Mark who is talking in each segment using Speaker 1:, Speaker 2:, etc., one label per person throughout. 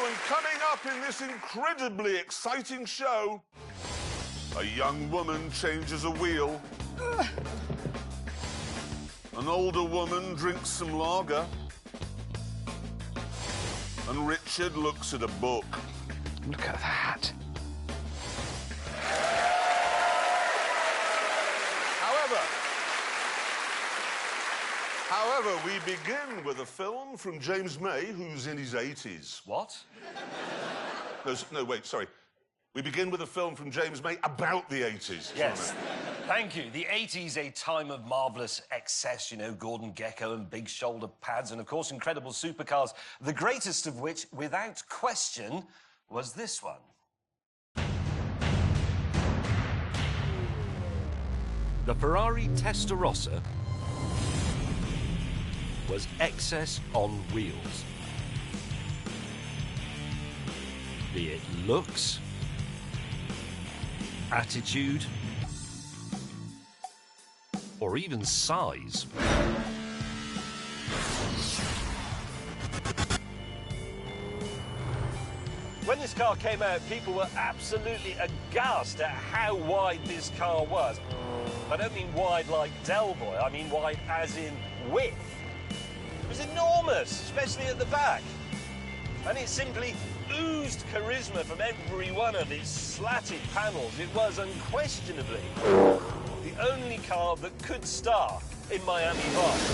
Speaker 1: And coming up in this incredibly exciting show, a young woman changes a wheel. An older woman drinks some lager. And Richard looks at a book.
Speaker 2: Look at that.
Speaker 1: However, we begin with a film from James May, who's in his 80s.
Speaker 3: What?
Speaker 1: No, wait, sorry. We begin with a film from James May about the 80s.
Speaker 3: Yes. Thank you. The 80s, a time of marvellous excess, you know, Gordon Gekko and big shoulder pads and, of course, incredible supercars, the greatest of which, without question, was this one. The Ferrari Testarossa was excess on wheels. Be it looks, attitude, or even size. When this car came out, people were absolutely aghast at how wide this car was. I don't mean wide like Del Boy, I mean wide as in width. It was enormous, especially at the back. And it simply oozed charisma from every one of its slatted panels. It was unquestionably the only car that could star in Miami Vice.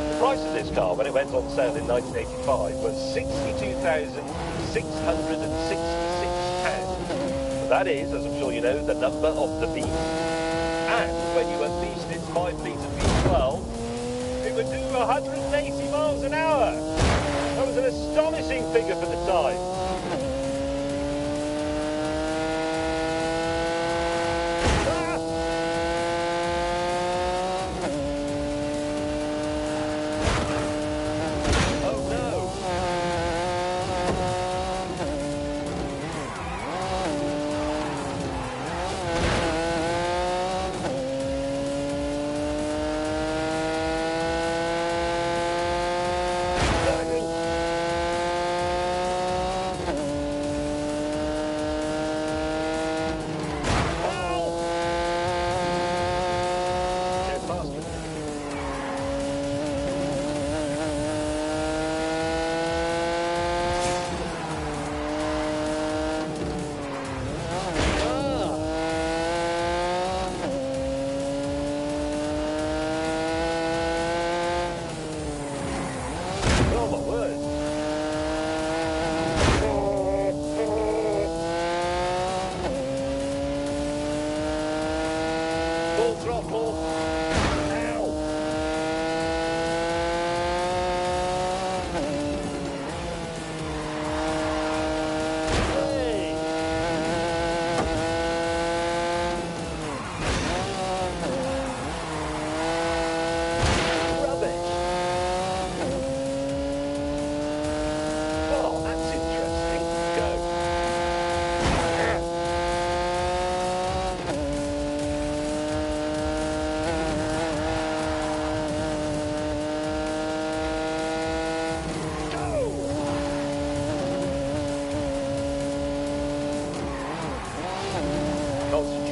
Speaker 3: The price of this car, when it went on sale in 1985, was £62,666. That is, as I'm sure you know, the number of the beast. And when you unleashed its 5-litre V12, it would do 180 miles an hour. That was an astonishing figure for the time.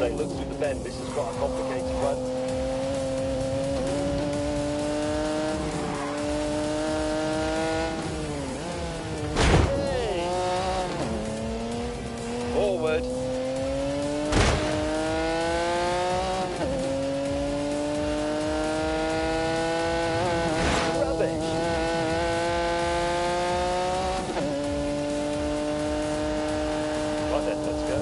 Speaker 3: Look through the bend, this is quite a complicated one. Hey. Forward. Rubbish. Right then, let's go.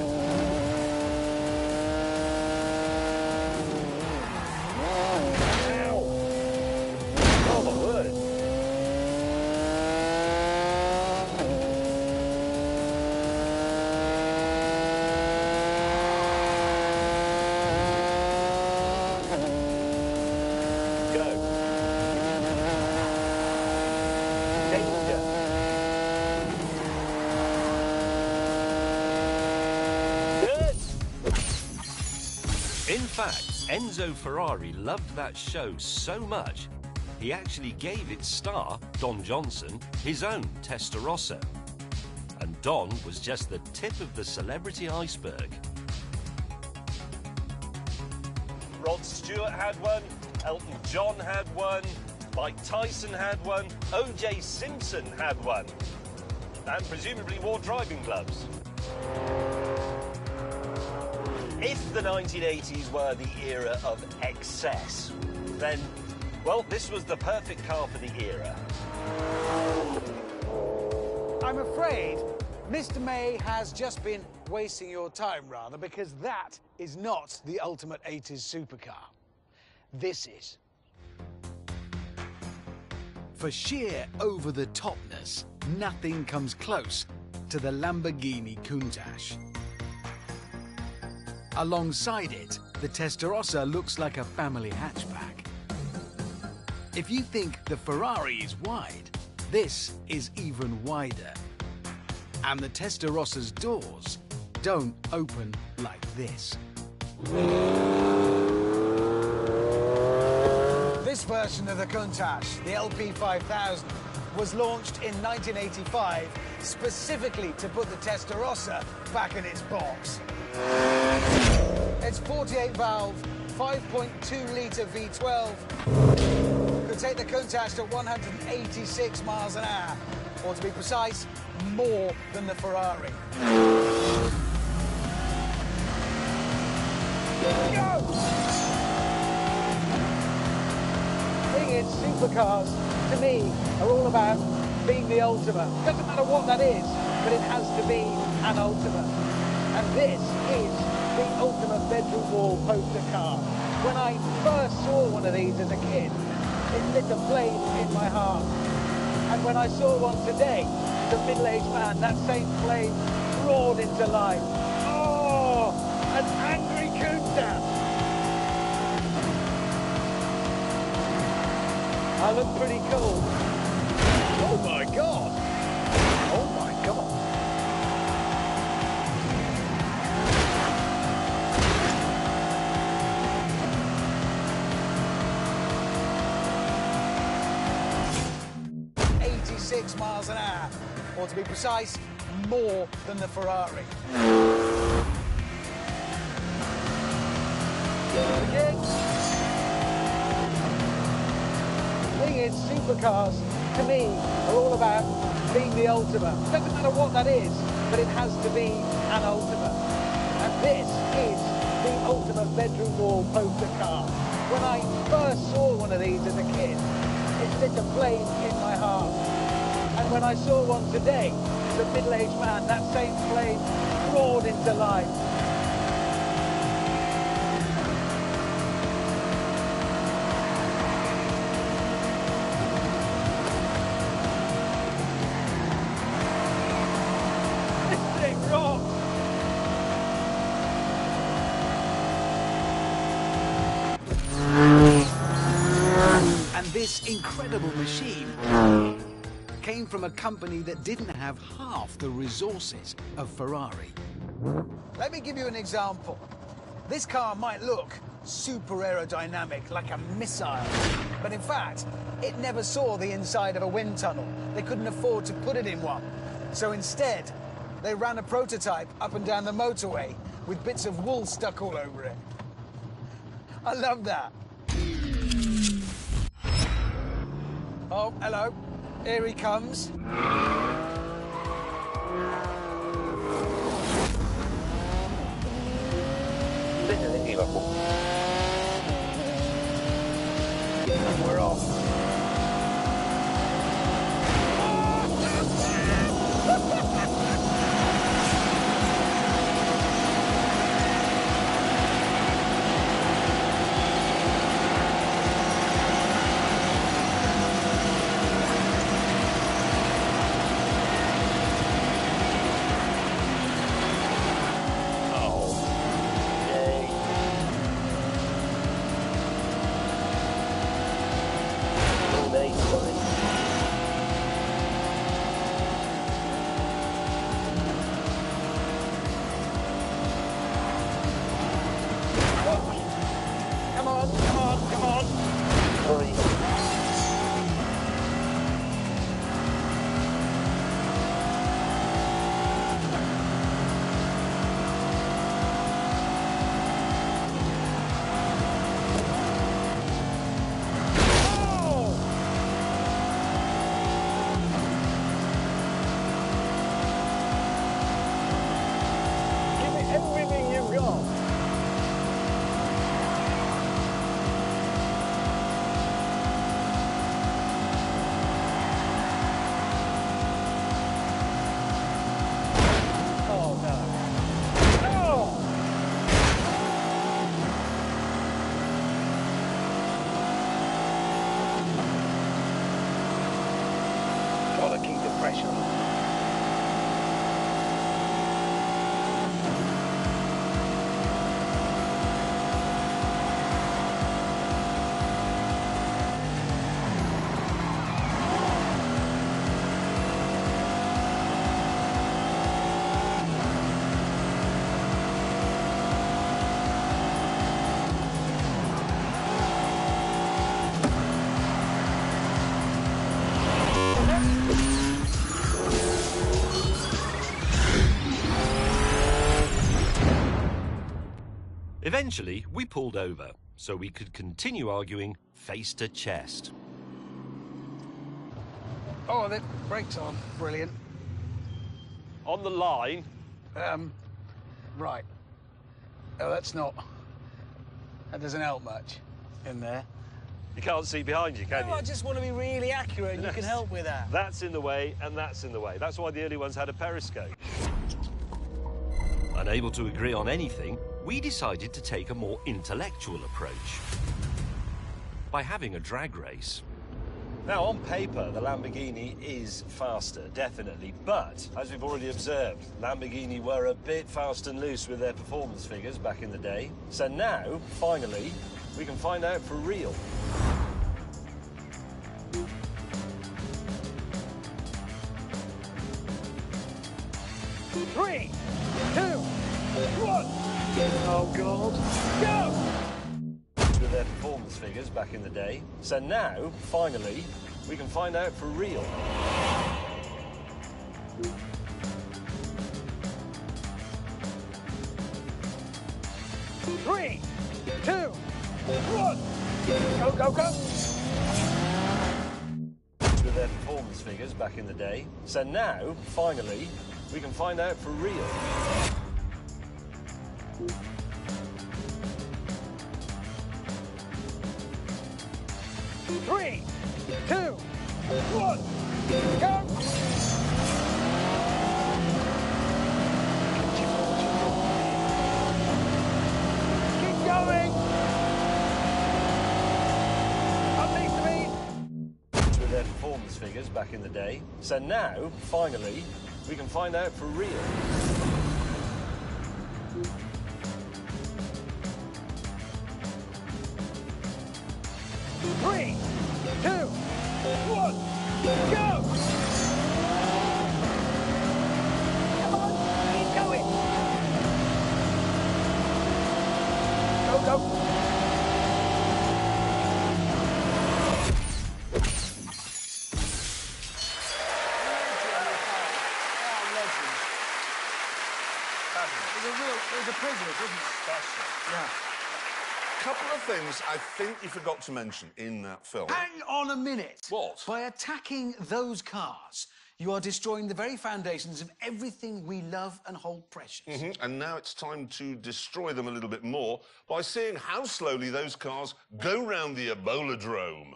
Speaker 3: fact, Enzo Ferrari loved that show so much, he actually gave its star, Don Johnson, his own Testarossa. And Don was just the tip of the celebrity iceberg. Rod Stewart had one, Elton John had one, Mike Tyson had one, O.J. Simpson had one, and presumably wore driving gloves. If the 1980s were the era of excess, then, well, this was the perfect car for the era.
Speaker 4: I'm afraid Mr. May has just been wasting your time, rather, because that is not the ultimate 80s supercar. This is. For sheer over-the-topness, nothing comes close to the Lamborghini Countach. Alongside it, the Testarossa looks like a family hatchback. If you think the Ferrari is wide, this is even wider. And the Testarossa's doors don't open like this. This version of the Countach, the LP5000, was launched in 1985 specifically to put the Testarossa back in its box. Its 48-valve, 5.2-litre V12 could take the Countach to 186 miles an hour, or to be precise, more than the Ferrari. Go! Being in supercars, to me, are all about being the ultimate. Doesn't matter what that is, but it has to be an ultimate. And this is the ultimate bedroom wall poster car. When I first saw one of these as a kid, it lit a flame in my heart. And when I saw one today, as a middle-aged man, that same flame roared into life. Oh, an angry Countach! I look pretty cool. Oh my God! Oh my God! Miles an hour, or to be precise, more than the Ferrari. Again. Being in supercars, to me, are all about being the ultimate. Doesn't matter what that is, but it has to be an ultimate. And this is the ultimate bedroom wall poster car. When I first saw one of these as a kid, it lit a flame in my heart. And when I saw one today, as a middle-aged man, that same flame roared into life. This thing rocks! And this incredible machine came from a company that didn't have half the resources of Ferrari. Let me give you an example. This car might look super aerodynamic, like a missile, but in fact, it never saw the inside of a wind tunnel. They couldn't afford to put it in one. So instead, they ran a prototype up and down the motorway with bits of wool stuck all over it. I love that. Oh, hello. Here he comes. And we're off.
Speaker 3: Eventually, we pulled over so we could continue arguing face to chest.
Speaker 4: Oh, the brakes are brilliant.
Speaker 3: On the line,
Speaker 4: Right. Oh, that doesn't help much in there.
Speaker 3: you can't see behind you, can
Speaker 5: No, I
Speaker 3: you?
Speaker 5: just want to be really accurate, and you can help with that.
Speaker 3: That's in the way, and that's in the way. That's why the early ones had a periscope. Unable to agree on anything, we decided to take a more intellectual approach by having a drag race. Now, on paper, the Lamborghini is faster, definitely, but as we've already observed, Lamborghini were a bit fast and loose with their performance figures back in the day. So now, finally, we can find out for real.
Speaker 5: Three, two, one. Oh, God. Go!
Speaker 3: With their performance figures back in the day. So now, finally, we can find out for real.
Speaker 5: Three, two, one. Go, go, go.
Speaker 3: With their performance figures back in the day. So now, finally, we can find out for real.
Speaker 5: Three, two, one. Go! Keep going! Unleash the beat!
Speaker 3: With their performance figures back in the day. So now, finally, we can find out for real.
Speaker 5: Three, two, one, go! Come on, keep going! Go, go!
Speaker 4: It was a privilege, wasn't it? Yeah.
Speaker 1: Couple of things I think you forgot to mention in that film.
Speaker 4: Hang on a minute.
Speaker 1: What?
Speaker 4: By attacking those cars, you are destroying the very foundations of everything we love and hold precious.
Speaker 1: And now it's time to destroy them a little bit more by seeing how slowly those cars go round the Ebola-drome.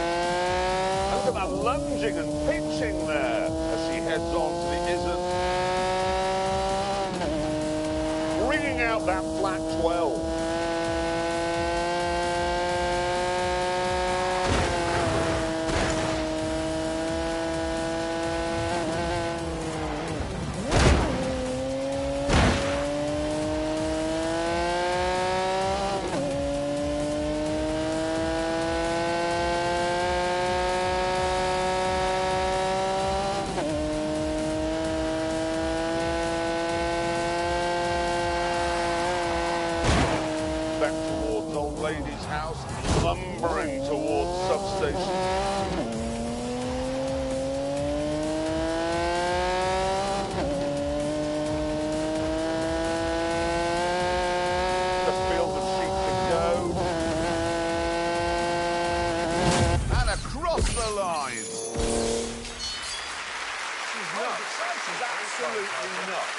Speaker 1: Look at that lunging and pitching there as she heads on to the Isn't. Bringing out that flat 12. Back towards old lady's house, lumbering towards substation. The field of sheep to go. And across the line. She's nuts. She's absolutely nuts.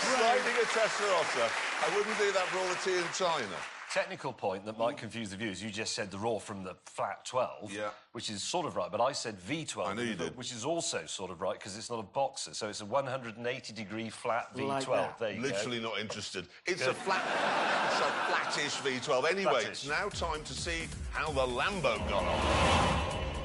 Speaker 1: Sliding a Testarossa. I wouldn't do that for all the tea in China.
Speaker 3: Technical point that might confuse the viewers. You just said the raw from the flat 12,
Speaker 1: Yeah.
Speaker 3: which is sort of right, but I said V12.
Speaker 1: I knew you did.
Speaker 3: Which is also sort of right because it's not a boxer, so it's a 180-degree flat V12.
Speaker 4: Like that.
Speaker 3: There you
Speaker 1: Literally not interested. It's
Speaker 3: Good.
Speaker 1: a flattish V12. Anyway,
Speaker 3: Flattish.
Speaker 1: it's now time to see how the Lambo got on.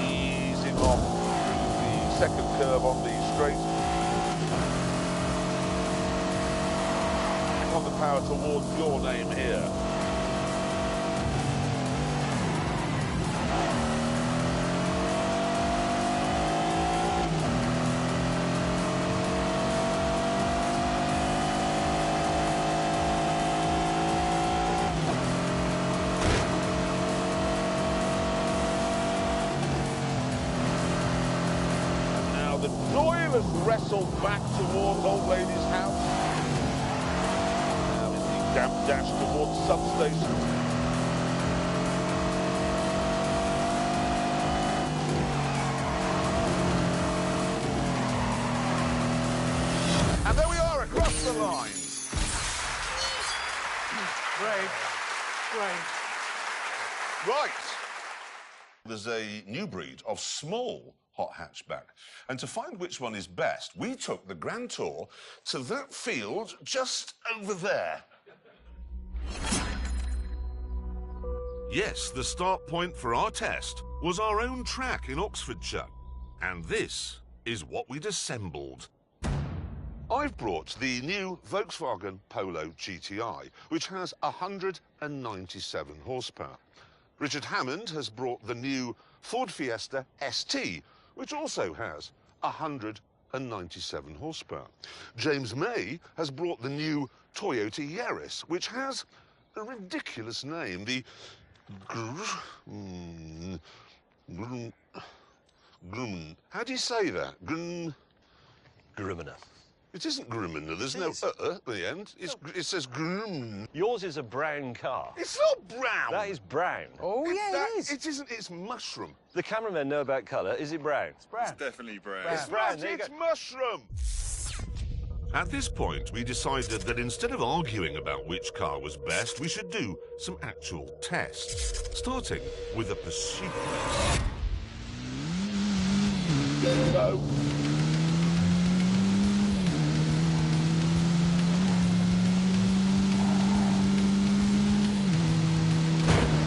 Speaker 1: Easing off through the second curve on the straight. On the power towards your name here. just wrestled back towards old lady's house. Now in the damp dash towards substation. And there we are across the line.
Speaker 5: Great. Great.
Speaker 1: Right. There's a new breed of small hot hatchback. And to find which one is best, we took the grand tour to that field just over there. Yes, the start point for our test was our own track in Oxfordshire. And this is what we'd assembled. I've brought the new Volkswagen Polo GTI, which has 197 horsepower. Richard Hammond has brought the new Ford Fiesta ST, which also has 197 horsepower. James May has brought the new Toyota Yaris, which has a ridiculous name, the how do you say that?
Speaker 3: Grimina.
Speaker 1: It isn't Grimina. There's no at the end. It says Grim.
Speaker 3: Yours is a brown car.
Speaker 1: It's not brown.
Speaker 3: That is brown.
Speaker 4: Oh, yeah, it is.
Speaker 1: It isn't. It's mushroom.
Speaker 3: The cameramen know about colour. Is it brown?
Speaker 5: It's brown.
Speaker 6: Definitely brown.
Speaker 3: It's brown.
Speaker 1: Right,
Speaker 3: There you
Speaker 1: it's
Speaker 3: go.
Speaker 1: mushroom. At this point, we decided that instead of arguing about which car was best, we should do some actual tests, starting with a pursuit race. Go.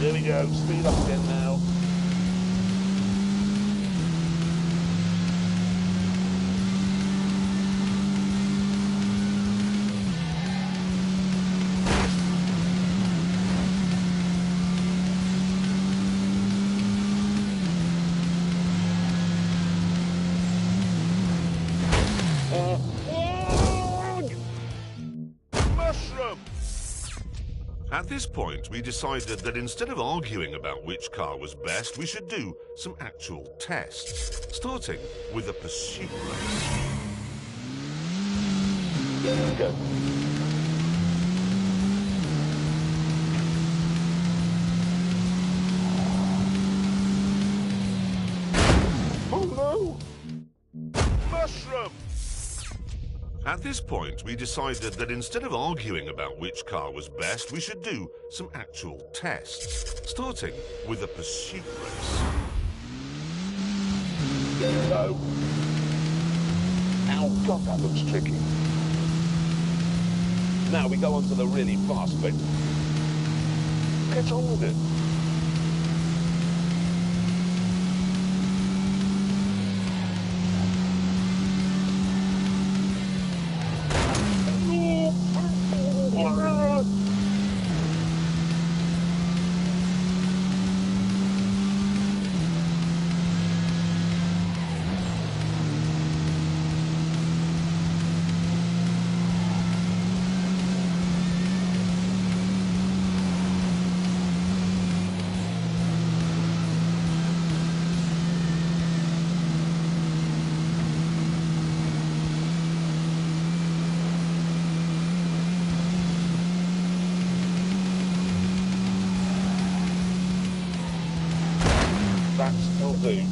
Speaker 1: Here we go, speed up again now. Mushroom! At this point, we decided that instead of arguing about which car was best, we should do some actual tests, starting with a pursuit race. Go. Oh no! Mushroom! At this point, we decided that instead of arguing about which car was best, we should do some actual tests, starting with a pursuit race. Go. Ow, God, that looks tricky. Now we go on to the really fast bit. Get on with it. That'll do.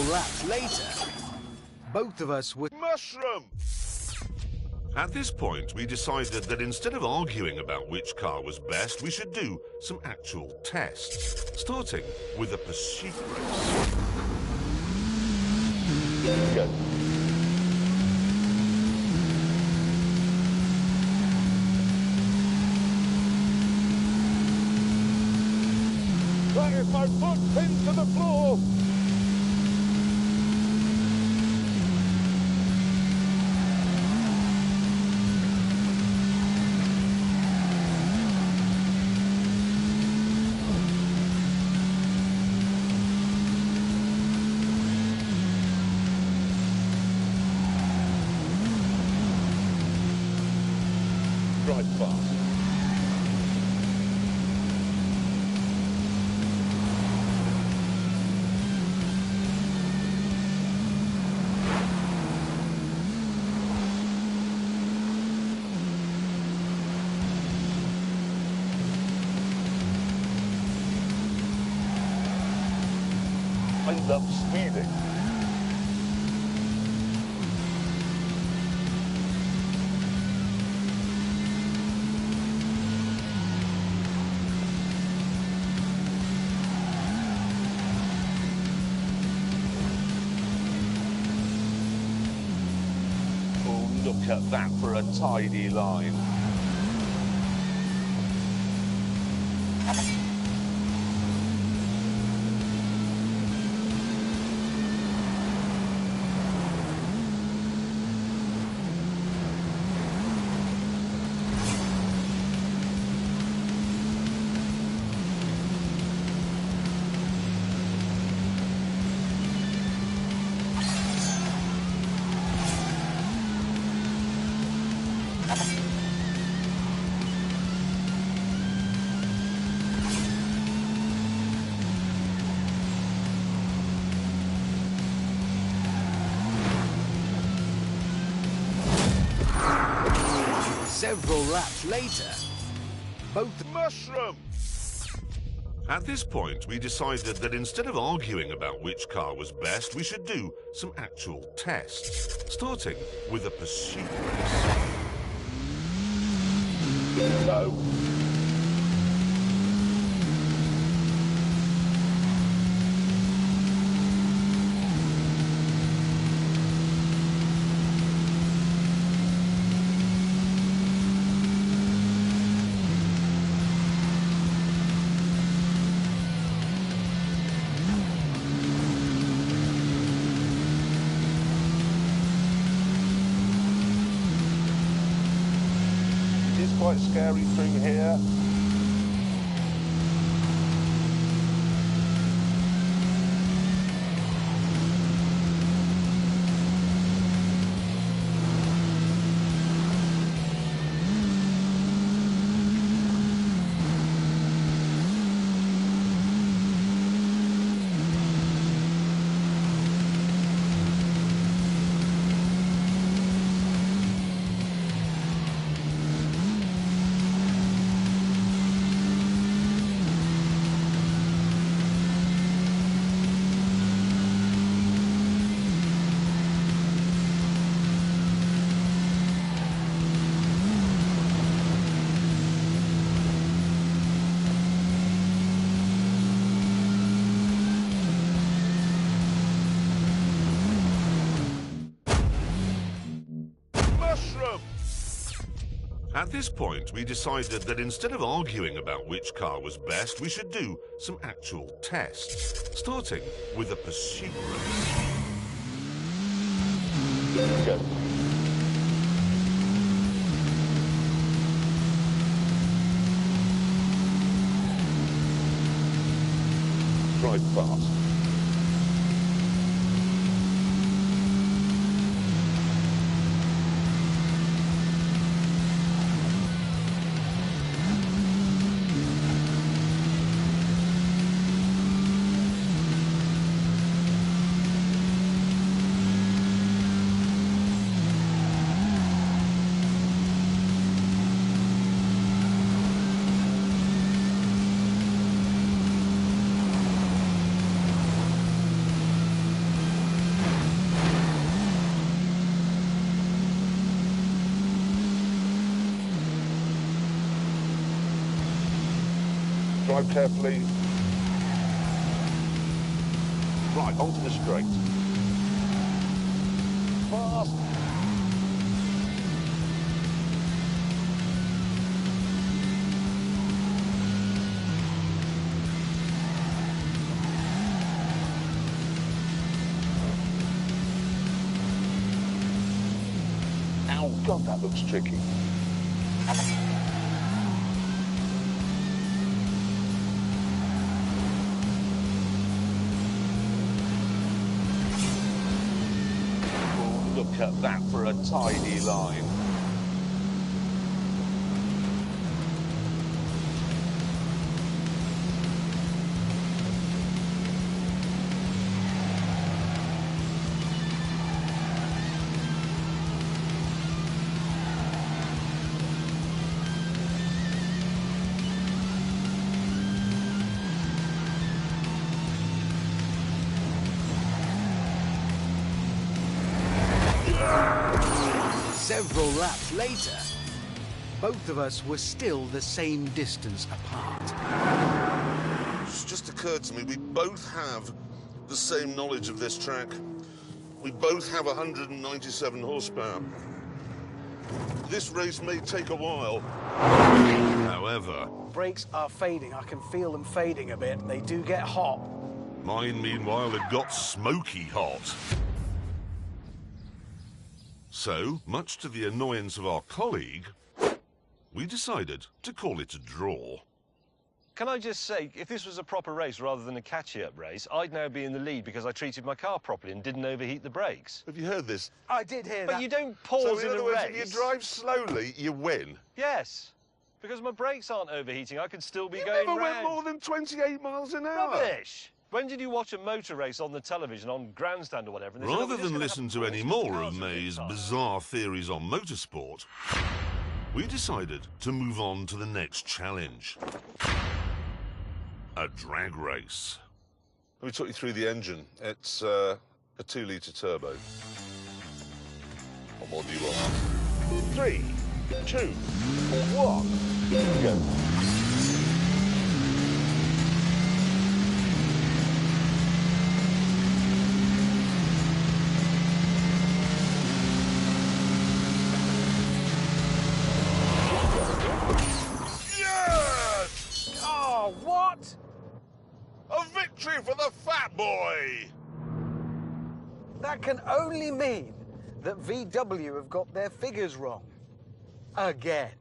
Speaker 4: laps later, both of us were...
Speaker 1: Mushroom! At this point, we decided that instead of arguing about which car was best, we should do some actual tests, starting with a pursuit race. Go.
Speaker 5: That is my foot pinned to the floor.
Speaker 1: Drive fast.
Speaker 3: I love speeding.
Speaker 1: Oh, look at that for a tidy line.
Speaker 4: Several laps later, both...
Speaker 1: Mushroom! At this point, we decided that instead of arguing about which car was best, we should do some actual tests, starting with a pursuit race.
Speaker 5: No.
Speaker 1: It is quite scary through here. Mushroom! At this point, we decided that instead of arguing about which car was best, we should do some actual tests, starting with a pursuit race.
Speaker 5: Go.
Speaker 1: Drive fast. Drive carefully. Right, onto the straight. Fast. Oh, God, that looks tricky. Oh, look at that for a tidy line.
Speaker 4: Several laps later, both of us were still the same distance apart.
Speaker 1: It's just occurred to me, we both have the same knowledge of this track. We both have 197 horsepower. This race may take a while. However,
Speaker 5: Brakes are fading. I can feel them fading a bit. They do get hot.
Speaker 1: mine, meanwhile, had got smoky hot. So, much to the annoyance of our colleague, we decided to call it a draw.
Speaker 3: Can I just say, if this was a proper race rather than a catchy-up race, I'd now be in the lead because I treated my car properly and didn't overheat the brakes.
Speaker 1: Have you heard this?
Speaker 5: I did hear that.
Speaker 3: But you don't pause
Speaker 1: So,
Speaker 3: in
Speaker 1: in other
Speaker 3: a
Speaker 1: words,
Speaker 3: race.
Speaker 1: if you drive slowly, you win.
Speaker 3: Yes, because my brakes aren't overheating. I could still be
Speaker 1: You
Speaker 3: going
Speaker 1: never went
Speaker 3: round.
Speaker 1: more than 28 miles an hour.
Speaker 3: Rubbish! When did you watch a motor race on the television, on Grandstand or whatever? and they said, "Oh,
Speaker 1: Rather
Speaker 3: we're just
Speaker 1: than
Speaker 3: gonna
Speaker 1: listen
Speaker 3: have
Speaker 1: to any
Speaker 3: horses,
Speaker 1: more
Speaker 3: cars
Speaker 1: of
Speaker 3: and
Speaker 1: May's
Speaker 3: cars."
Speaker 1: bizarre theories on motorsport, we decided to move on to the next challenge. A drag race. Let me talk you through the engine. It's a 2-litre turbo. What more do you want? 3, 2, 1, go. Yes!
Speaker 5: Oh, what?
Speaker 1: A victory for the fat boy!
Speaker 5: That can only mean that VW have got their figures wrong. Again.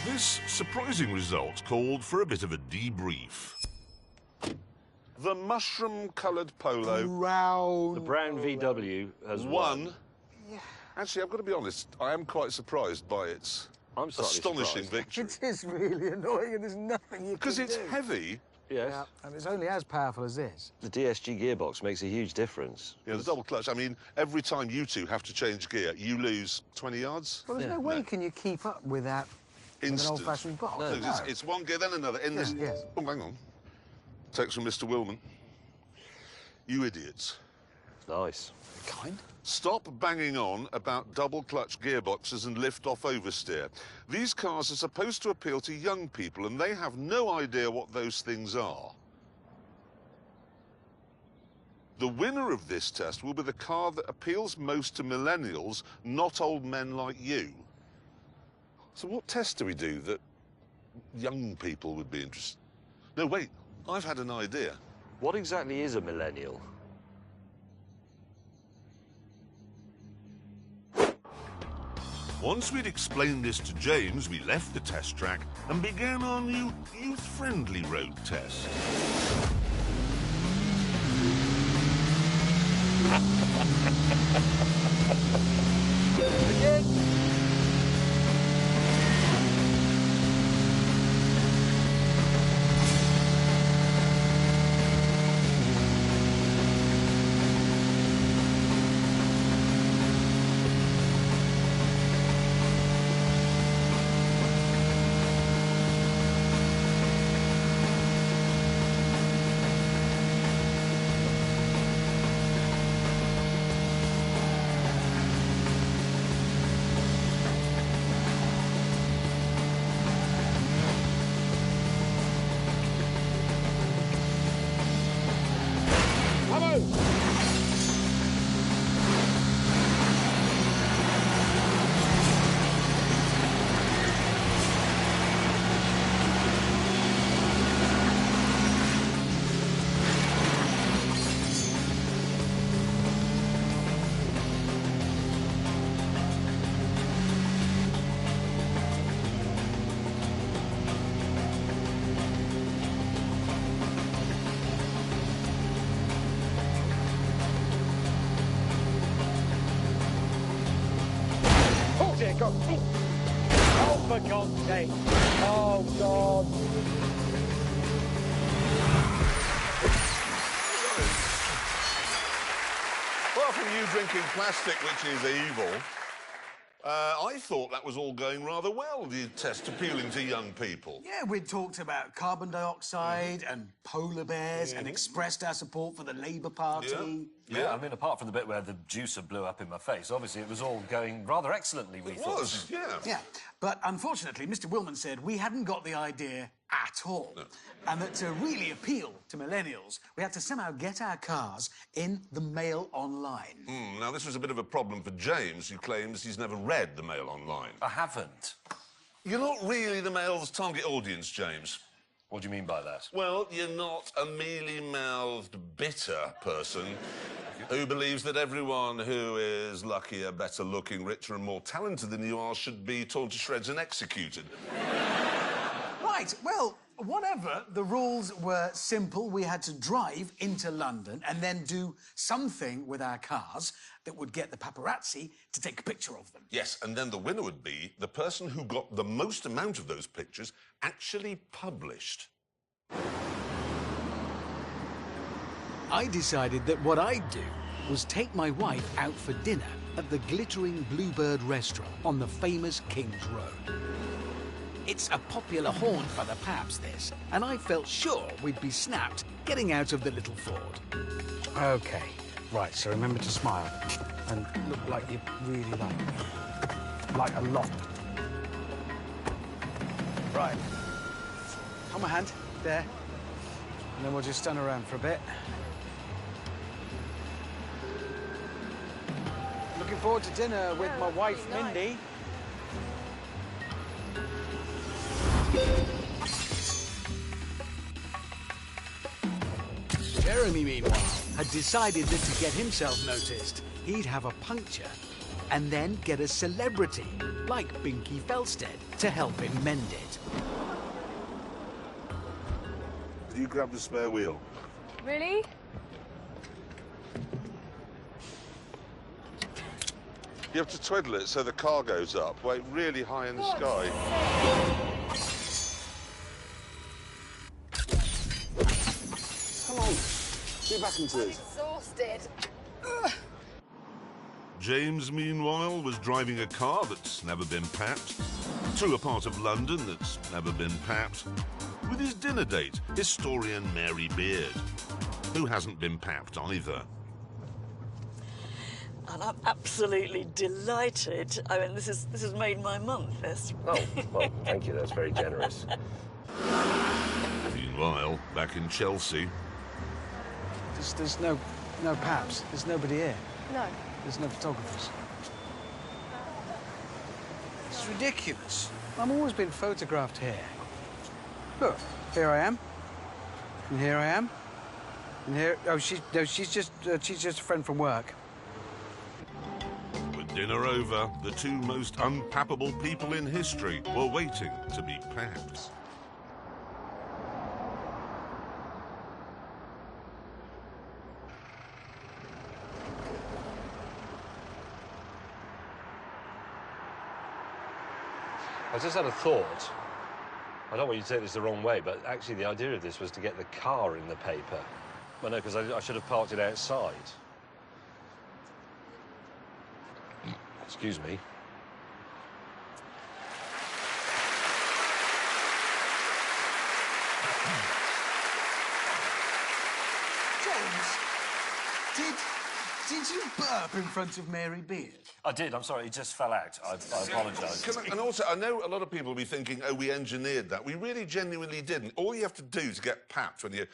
Speaker 1: This surprising result called for a bit of a debrief. The mushroom-coloured polo
Speaker 5: Round.
Speaker 3: The brown VW has
Speaker 1: won. Actually, I've got to be honest, I am quite surprised by its
Speaker 3: I'm slightly
Speaker 1: astonishing
Speaker 3: surprised.
Speaker 1: victory.
Speaker 5: It is really annoying and there's nothing you can do.
Speaker 1: Because it's heavy.
Speaker 3: Yes.
Speaker 5: Yeah, and it's only as powerful as this.
Speaker 3: The DSG gearbox makes a huge difference.
Speaker 1: Yeah, the double clutch. I mean, every time you two have to change gear, you lose 20 yards.
Speaker 5: Well, there's no way can you keep up with that with an
Speaker 1: Instant.
Speaker 5: old-fashioned box.
Speaker 1: No, it's one gear, then another. In this.
Speaker 5: yes.
Speaker 1: Oh, hang on. Text from Mr. Willman. You idiots.
Speaker 3: Nice.
Speaker 5: Kind.
Speaker 1: Stop banging on about double clutch gearboxes and lift off oversteer. These cars are supposed to appeal to young people and they have no idea what those things are. The winner of this test will be the car that appeals most to millennials, not old men like you. So what test do we do that young people would be interested? No, wait, I've had an idea.
Speaker 3: What exactly is a millennial?
Speaker 1: Once we'd explained this to James, we left the test track and began our new youth-friendly road test.
Speaker 5: dear God. Oh, for God's sake. Oh, God.
Speaker 1: Apart from you drinking plastic, which is evil, I thought that was all going rather well, the test appealing to young people.
Speaker 4: Yeah, we'd talked about carbon dioxide and polar bears and expressed our support for the Labour Party.
Speaker 3: Yeah, I mean, apart from the bit where the juicer blew up in my face, obviously it was all going rather excellently, we thought.
Speaker 1: It was, yeah.
Speaker 4: Yeah, but unfortunately, Mr. Willman said we hadn't got the idea at all. No. And that to really appeal to millennials, we had to somehow get our cars in the Mail Online.
Speaker 1: Now, this was a bit of a problem for James, who claims he's never read the Mail Online.
Speaker 3: I haven't.
Speaker 1: You're not really the Mail's target audience, James.
Speaker 3: What do you mean by that?
Speaker 1: Well, you're not a mealy-mouthed, bitter person who believes that everyone who is luckier, better-looking, richer and more talented than you are should be torn to shreds and executed.
Speaker 4: Right, well, whatever. The rules were simple. We had to drive into London and then do something with our cars that would get the paparazzi to take a picture of them.
Speaker 1: Yes, and then the winner would be the person who got the most amount of those pictures actually published.
Speaker 4: I decided that what I'd do was take my wife out for dinner at the glittering Bluebird restaurant on the famous King's Road. It's a popular haunt for the paps, this, and I felt sure we'd be snapped getting out of the little Ford.
Speaker 2: OK. Right, so remember to smile. And look like you really like me. Like a lot.
Speaker 4: Right. Hold my hand. There. And then we'll just stand around for a bit. Looking forward to dinner with my wife, Mindy. Jeremy, meanwhile, had decided that to get himself noticed, he'd have a puncture and then get a celebrity, like Binky Felstead, to help him mend it.
Speaker 1: Did you grab the spare wheel?
Speaker 6: Really?
Speaker 1: You have to twiddle it so the car goes up, like really high in the sky. Come on, get back into it.
Speaker 6: Exhausted.
Speaker 1: James, meanwhile, was driving a car that's never been papped, through a part of London that's never been papped, with his dinner date, historian Mary Beard, who hasn't been papped either.
Speaker 7: And I'm absolutely delighted. I mean, this has made my month, this.
Speaker 3: Oh, well, thank you. That's very generous.
Speaker 1: Meanwhile, back in Chelsea...
Speaker 4: There's no paps. There's nobody here.
Speaker 6: No.
Speaker 4: There's no photographers. It's ridiculous. I've always been photographed here. Look, here I am. And here I am. And here... Oh, she's just a friend from work.
Speaker 1: With dinner over, the two most unpappable people in history were waiting to be papped.
Speaker 3: I just had a thought. I don't want you to take this the wrong way, but actually the idea of this was to get the car in the paper. Well, no, because I should have parked it outside. Excuse me.
Speaker 4: James, did you burp in front of Mary Beard?
Speaker 3: I did, I'm sorry, it just fell out. I apologise.
Speaker 1: And also, I know a lot of people will be thinking, oh, we engineered that. We really genuinely didn't. All you have to do to get papped when you're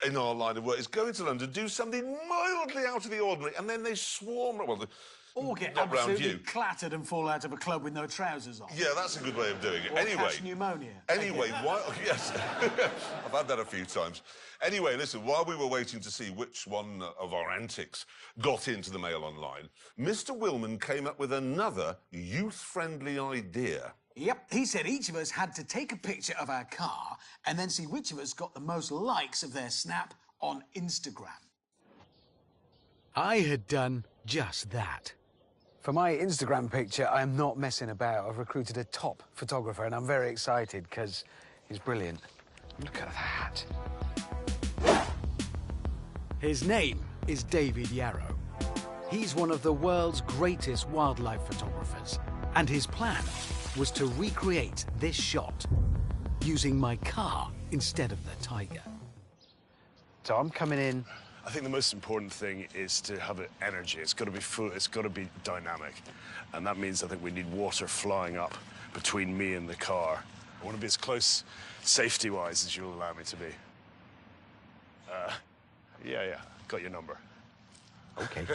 Speaker 1: in our line of work is go into London, do something mildly out of the ordinary, and then they swarm... Well,
Speaker 4: or get
Speaker 1: not round
Speaker 4: absolutely
Speaker 1: you.
Speaker 4: clattered and fall out of a club with no trousers on.
Speaker 1: Yeah, that's a good way of doing it.
Speaker 4: Or
Speaker 1: Anyway...
Speaker 4: catch pneumonia.
Speaker 1: Anyway, why... Yes, I've had that a few times. Anyway, listen, while we were waiting to see which one of our antics got into the Mail Online, Mr. Willman came up with another youth-friendly idea.
Speaker 4: Yep, he said each of us had to take a picture of our car and then see which of us got the most likes of their snap on Instagram. I had done just that. For my Instagram picture, I'm not messing about. I've recruited a top photographer, and I'm very excited because he's brilliant. Look at that. His name is David Yarrow. He's one of the world's greatest wildlife photographers, and his plan was to recreate this shot using my car instead of the tiger. So I'm coming in.
Speaker 6: I think the most important thing is to have energy. It's got to be full, it's got to be dynamic. And that means I think we need water flying up between me and the car. I want to be as close, safety-wise, as you'll allow me to be. Yeah, got your number.
Speaker 4: Okay.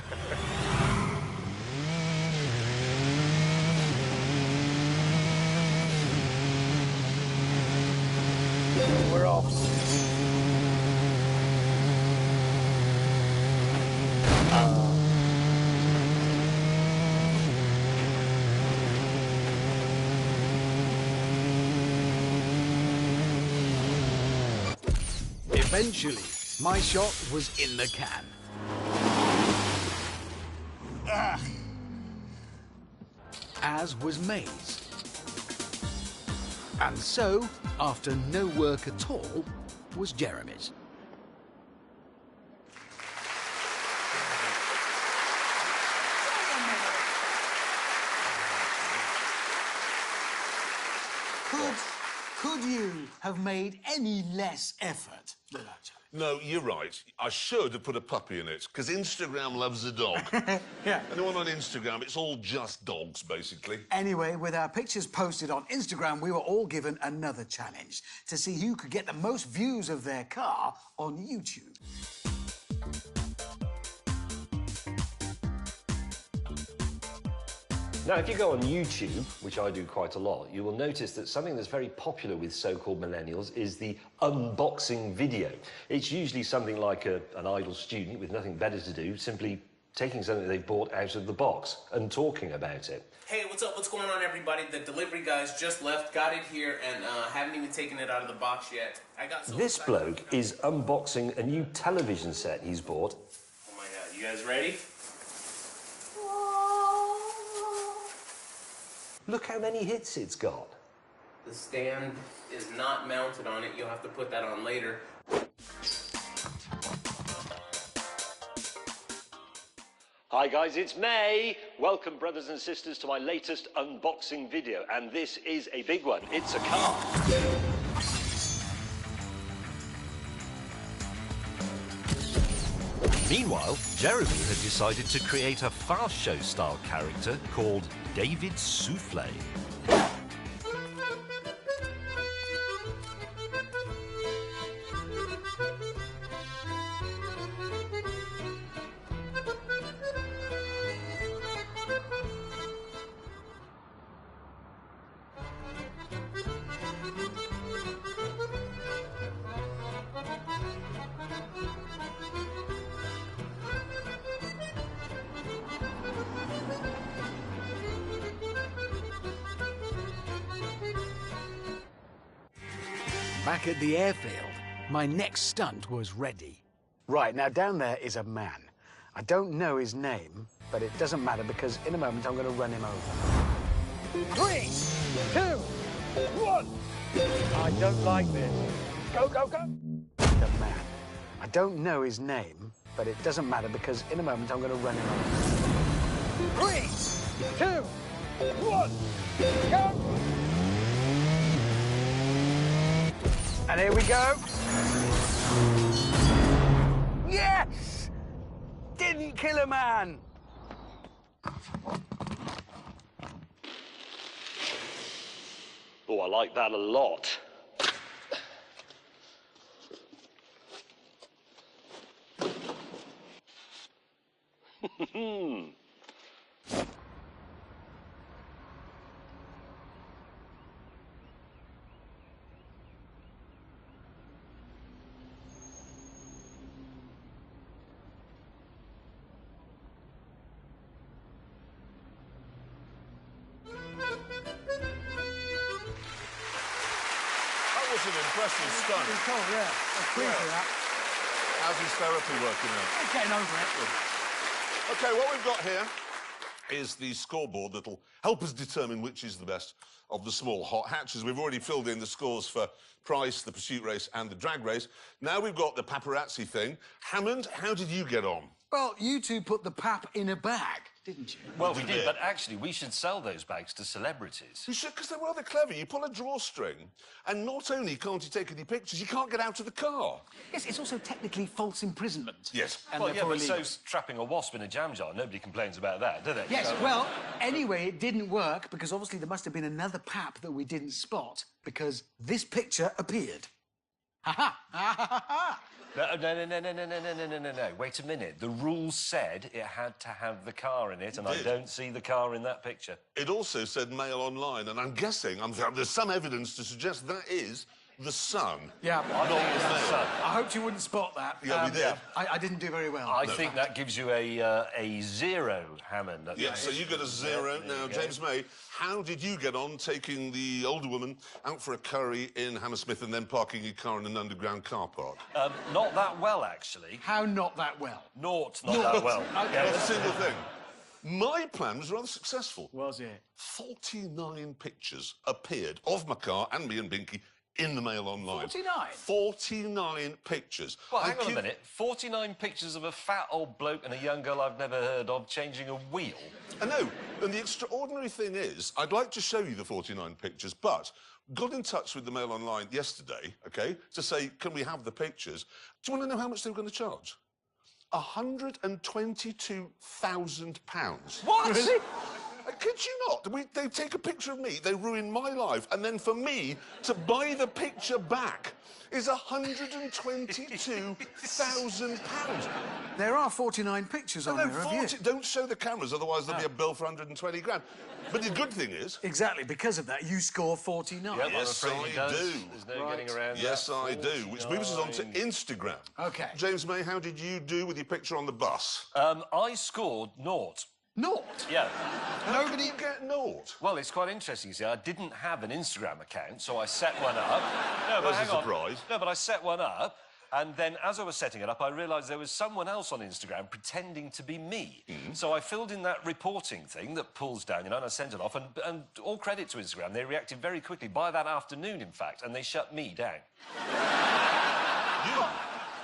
Speaker 4: We're off. Eventually, my shot was in the can. As was May's. And so, after no work at all, was Jeremy's. Could you have made any less effort than that?
Speaker 1: No, you're right. I should have put a puppy in it, because Instagram loves a dog.
Speaker 4: Yeah.
Speaker 1: Anyone on Instagram, it's all just dogs, basically.
Speaker 4: Anyway, with our pictures posted on Instagram, we were all given another challenge to see who could get the most views of their car on YouTube.
Speaker 3: Now, if you go on YouTube, which I do quite a lot, you will notice that something that's very popular with so-called millennials is the unboxing video. It's usually something like an idle student with nothing better to do, simply taking something they've bought out of the box and talking about it.
Speaker 8: Hey, what's up? What's going on, everybody? The delivery guys just left, got it here, and haven't even taken it out of the box yet.
Speaker 3: This bloke is unboxing a new television set he's bought.
Speaker 8: Oh my God, you guys ready?
Speaker 3: Look how many hits it's got.
Speaker 8: The stand is not mounted on it. You'll have to put that on later.
Speaker 3: Hi guys, it's May. Welcome, brothers and sisters, to my latest unboxing video. And this is a big one. It's a car. Meanwhile, Jeremy had decided to create a fast show style character called David Souffle.
Speaker 4: Back at the airfield, my next stunt was ready. Right, now down there is a man. I don't know his name, but it doesn't matter because in a moment I'm going to run him over. 3, 2, 1. I don't like this. Go, go, go. The man. I don't know his name, but it doesn't matter because in a moment I'm going to run him over. 3, 2, 1. Go. And here we go. Yes! Didn't kill a man.
Speaker 3: Oh, I like that a lot.
Speaker 1: That was an impressive stunt.
Speaker 4: Pretty cool, yeah. That's pretty for that.
Speaker 1: How's his therapy working out?
Speaker 4: I'm getting over it.
Speaker 1: OK, what we've got here is the scoreboard that'll help us determine which is the best of the small hot hatches. We've already filled in the scores for Price, the pursuit race and the drag race. Now we've got the paparazzi thing. Hammond, how did you get on?
Speaker 4: Well, you two put the pap in a bag, didn't you?
Speaker 3: Well, we did, but actually, we should sell those bags to celebrities.
Speaker 1: You should, because they're rather clever. You pull a drawstring, and not only can't you take any pictures, you can't get out of the car.
Speaker 4: Yes, it's also technically false imprisonment.
Speaker 1: Yes.
Speaker 4: And
Speaker 3: Well, yeah,
Speaker 4: therefore
Speaker 3: but
Speaker 4: illegal.
Speaker 3: so's trapping a wasp in a jam jar. Nobody complains about that, do they?
Speaker 4: Yes,
Speaker 3: So-
Speaker 4: well, anyway, it didn't work because obviously there must have been another pap that we didn't spot because this picture appeared. Ha ha! Ha ha ha!
Speaker 3: No. Wait a minute. The rules said it had to have the car in it, and I
Speaker 1: did.
Speaker 3: don't see the car in that picture.
Speaker 1: It also said Mail Online, and I'm guessing, there's some evidence to suggest that is the Sun.
Speaker 4: Yeah,
Speaker 3: I think it's the Sun.
Speaker 4: I hoped you wouldn't spot that.
Speaker 1: Yeah, we did.
Speaker 4: I didn't do very well.
Speaker 3: I think that gives you a 0, Hammond.
Speaker 1: Yeah, so you get a 0. Now, James May, how did you get on taking the older woman out for a curry in Hammersmith and then parking your car in an underground car park?
Speaker 3: Not that well, actually.
Speaker 4: How not that well?
Speaker 3: Not that well.
Speaker 4: Okay.
Speaker 1: Not a single thing. My plan was rather successful.
Speaker 4: Was it?
Speaker 1: 49 pictures appeared of my car and me and Binky in the Mail Online.
Speaker 4: 49?
Speaker 1: 49 pictures.
Speaker 3: Well, hang on a minute. 49 pictures of a fat old bloke and a young girl I've never heard of changing a wheel.
Speaker 1: I know, and the extraordinary thing is, I'd like to show you the 49 pictures, but got in touch with the Mail Online yesterday, OK, to say, can we have the pictures? Do you want to know how much they were going to charge? £122,000.
Speaker 4: What? Really?
Speaker 1: I kid you not. They take a picture of me, they ruin my life, and then for me to buy the picture back is £122,000.
Speaker 4: There are 49 pictures on
Speaker 1: No,
Speaker 4: there of you.
Speaker 1: 40. Don't show the cameras, otherwise there'll be a bill for 120 grand. But the good thing is...
Speaker 4: Exactly, because of that, you score 49.
Speaker 3: Yep,
Speaker 1: Yes,
Speaker 3: I'm afraid
Speaker 1: I
Speaker 3: he does.
Speaker 1: do.
Speaker 3: There's no getting around
Speaker 1: Yes,
Speaker 3: that.
Speaker 1: I do. Which moves us on to
Speaker 3: 49.
Speaker 1: Instagram.
Speaker 4: OK.
Speaker 1: James May, how did you do with your picture on the bus?
Speaker 3: I scored 0.
Speaker 4: Naught.
Speaker 3: Yeah.
Speaker 1: Nobody you get naught.
Speaker 3: Well, it's quite interesting, you see. I didn't have an Instagram account, so I set one up. No, but
Speaker 1: That's a
Speaker 3: hang on.
Speaker 1: surprise.
Speaker 3: No, but I set one up, and then as I was setting it up, I realised there was someone else on Instagram pretending to be me. So I filled in that reporting thing that pulls down, you know, and I sent it off, and all credit to Instagram, they reacted very quickly, by that afternoon, in fact, and they shut me down.
Speaker 1: You?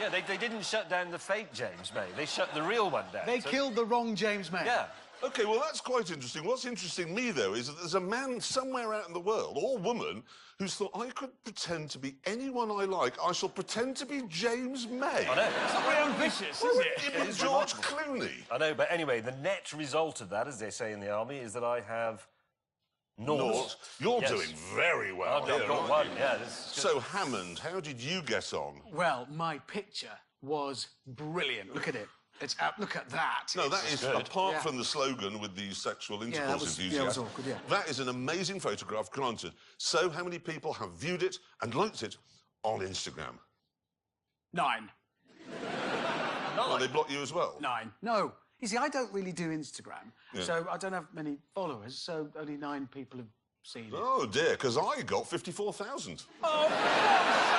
Speaker 3: Yeah, they didn't shut down the fake James May. They shut the real one down.
Speaker 4: They
Speaker 3: So-
Speaker 4: killed the wrong James May.
Speaker 3: Yeah.
Speaker 1: OK, well, that's quite interesting. What's interesting me, though, is that there's a man somewhere out in the world, or woman, who's thought, I could pretend to be anyone I like. I shall pretend to be James May.
Speaker 3: I know.
Speaker 4: It's not very ambitious,
Speaker 1: Well,
Speaker 4: is it?
Speaker 1: yeah, but
Speaker 3: is
Speaker 1: George
Speaker 3: remarkable.
Speaker 1: Clooney.
Speaker 3: I know, but anyway, the net result of that, as they say in the army, is that I have naught.
Speaker 1: Naught. You're
Speaker 3: Yes.
Speaker 1: doing very well
Speaker 3: I've
Speaker 1: here,
Speaker 3: got
Speaker 1: aren't
Speaker 3: one,
Speaker 1: you?
Speaker 3: yeah. This is
Speaker 1: So, Hammond, how did you get on?
Speaker 4: Well, my picture was brilliant. Look at it. It's out. Look at that.
Speaker 1: No, that is,
Speaker 3: good.
Speaker 1: apart
Speaker 4: Yeah.
Speaker 1: from the slogan with the sexual
Speaker 4: that
Speaker 1: intercourse
Speaker 4: was- yeah,
Speaker 1: enthusiast,
Speaker 4: it was awkward, yeah.
Speaker 1: that is an amazing photograph, granted. So, how many people have viewed it and liked it on Instagram?
Speaker 4: 9.
Speaker 1: Well, they block you as well.
Speaker 4: 9. No. You see, I don't really do Instagram,
Speaker 1: Yeah.
Speaker 4: so I don't have many followers, so only 9 people have seen it.
Speaker 1: Oh, dear, because I got 54,000.
Speaker 4: Oh, for God's sake!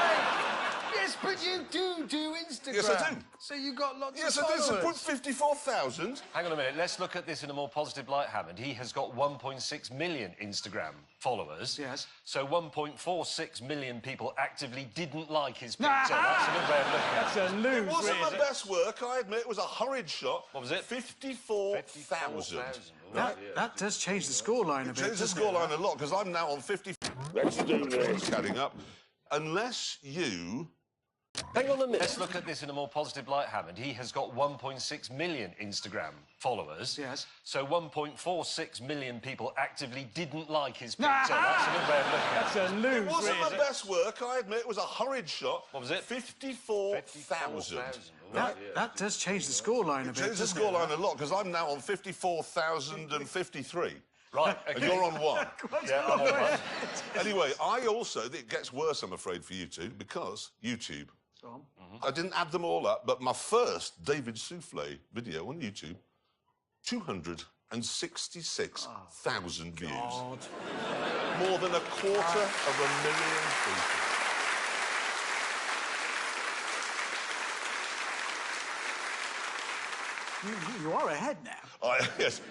Speaker 4: Yes, but you do Instagram.
Speaker 1: Yes, I do.
Speaker 4: So you got lots
Speaker 1: Yes,
Speaker 4: of
Speaker 1: I did.
Speaker 4: followers.
Speaker 1: So put 54,000.
Speaker 3: Hang on a minute, let's look at this in a more positive light, Hammond. He has got 1.6 million Instagram followers.
Speaker 4: Yes.
Speaker 3: So 1.46 million people actively didn't like his picture. That's a good way of looking at it.
Speaker 4: That's a lose,
Speaker 1: It wasn't
Speaker 4: really.
Speaker 1: my best work, I admit. It was a hurried shot.
Speaker 3: What was it?
Speaker 1: 54,000.
Speaker 4: That does change the scoreline a bit.
Speaker 1: Change the
Speaker 4: doesn't it?
Speaker 1: scoreline a lot, because I'm now on 50. Let's do this. Adding up. Unless you...
Speaker 3: Hang on a minute. Let's look at this in a more positive light, Hammond. He has got 1.6 million Instagram followers.
Speaker 4: Yes.
Speaker 3: So 1.46 million people actively didn't like his picture. That's a good way of looking at it.
Speaker 4: That's a lose,
Speaker 1: It wasn't
Speaker 4: really.
Speaker 1: my best work, I admit. It was a hurried shot.
Speaker 3: What was it?
Speaker 1: 54,000.
Speaker 4: That does change the scoreline a bit.
Speaker 1: Change the
Speaker 4: doesn't it?
Speaker 1: scoreline a lot, because I'm now on 54,053.
Speaker 3: Right,
Speaker 1: And
Speaker 3: okay.
Speaker 1: you're on 1.
Speaker 3: Yeah, I'm on one.
Speaker 1: Anyway, it gets worse, I'm afraid, for you two, because YouTube.
Speaker 4: Go on.
Speaker 1: I didn't add them all up, but my first David Souffle video on YouTube, 266,000 views.
Speaker 4: God.
Speaker 1: More than 250,000 people.
Speaker 4: You are ahead now.
Speaker 1: Yes.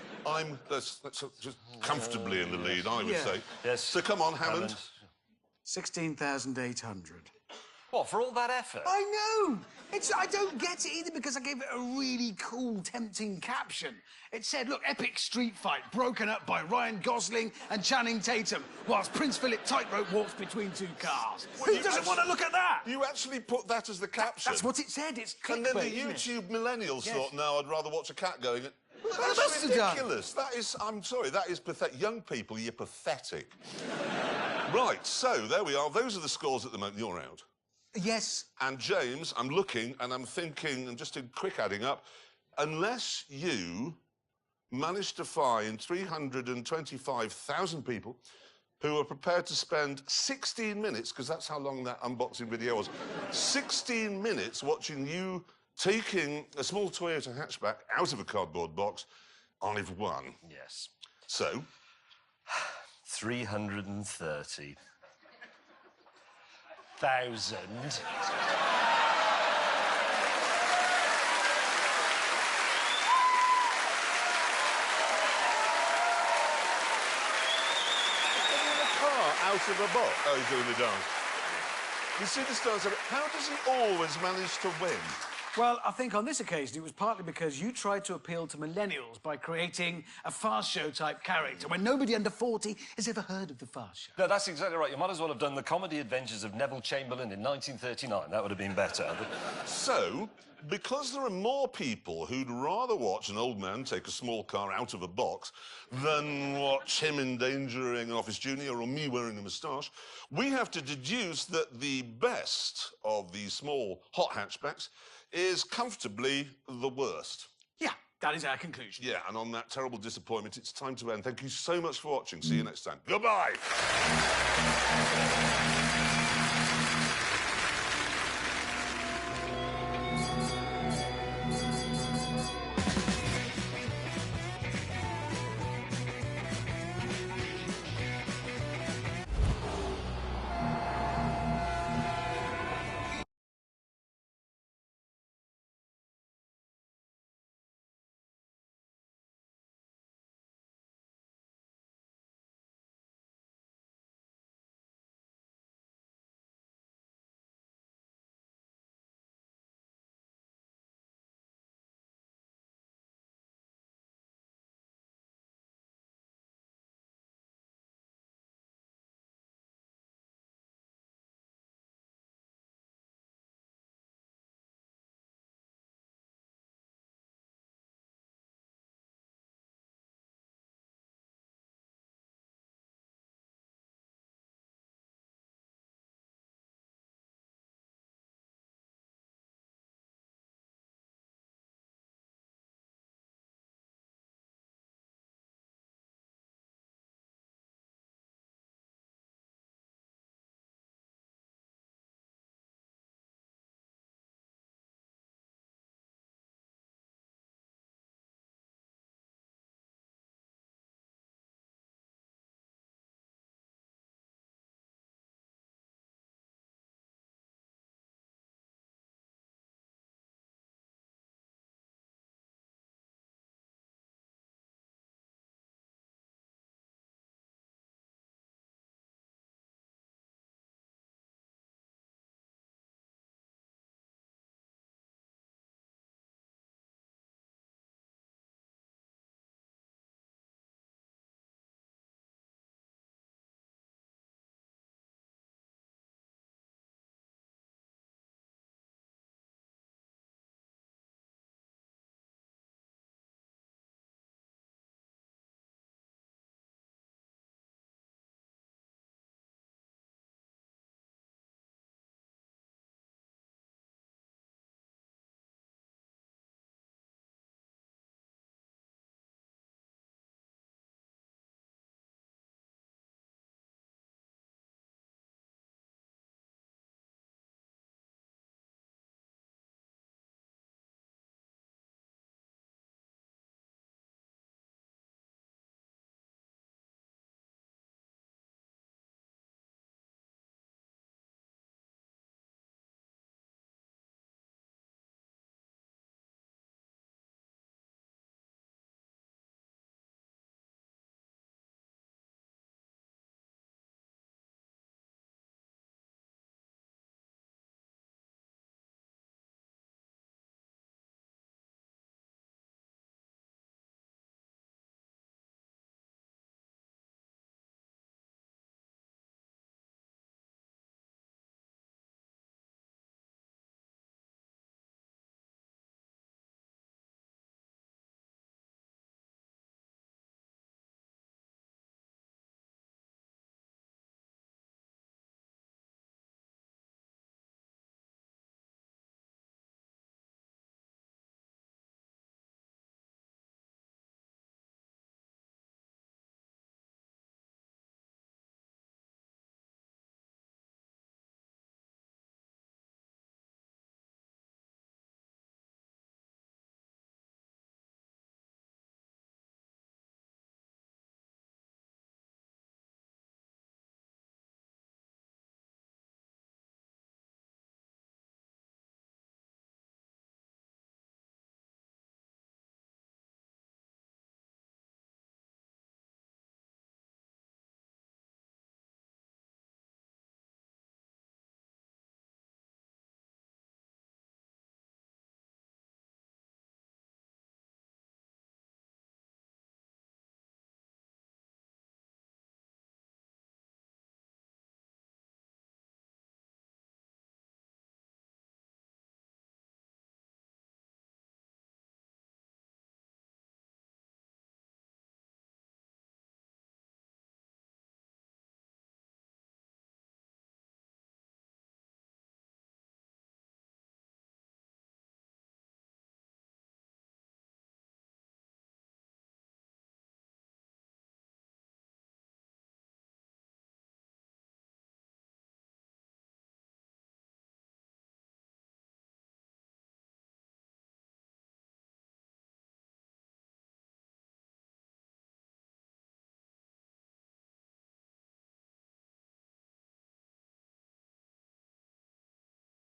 Speaker 1: Let's just comfortably in the lead, I would say.
Speaker 3: Yes.
Speaker 1: So come on, Hammond.
Speaker 2: 16,800.
Speaker 3: What, for all that effort?
Speaker 4: I know! I don't get it either because I gave it a really cool, tempting caption. It said, look, epic street fight broken up by Ryan Gosling and Channing Tatum whilst Prince Philip tightrope walks between two cars. Who doesn't want to look at that?
Speaker 1: You actually put that as the caption?
Speaker 4: That's what it said. It's clickbait,
Speaker 1: And then the
Speaker 4: isn't it?
Speaker 1: YouTube millennials thought, no, I'd rather watch a cat going...
Speaker 4: Well,
Speaker 1: That's
Speaker 4: they must have done.
Speaker 1: ridiculous. That is... I'm sorry, that is pathetic. Young people, you're pathetic. Right, so there we are. Those are the scores at the moment. You're out.
Speaker 4: Yes.
Speaker 1: And James, I'm looking and I'm thinking, and just in quick adding up, unless you manage to find 325,000 people who are prepared to spend 16 minutes, because that's how long that unboxing video was, 16 minutes watching you taking a small Toyota hatchback out of a cardboard box, I've won.
Speaker 3: Yes.
Speaker 1: So?
Speaker 3: 330,000.
Speaker 1: Out of a box. Oh, he's doing the dance. You see this dance? How does he always manage to win?
Speaker 4: Well, I think on this occasion it was partly because you tried to appeal to millennials by creating a fast show type character when nobody under 40 has ever heard of the fast show.
Speaker 3: No, that's exactly right. You might as well have done the comedy adventures of Neville Chamberlain in 1939. That would have been better.
Speaker 1: So, because there are more people who'd rather watch an old man take a small car out of a box than watch him endangering an office junior or me wearing a moustache, we have to deduce that the best of these small hot hatchbacks is comfortably the worst.
Speaker 4: Yeah, that is our conclusion.
Speaker 1: Yeah, and on that terrible disappointment, it's time to end. Thank you so much for watching. See you next time. Goodbye.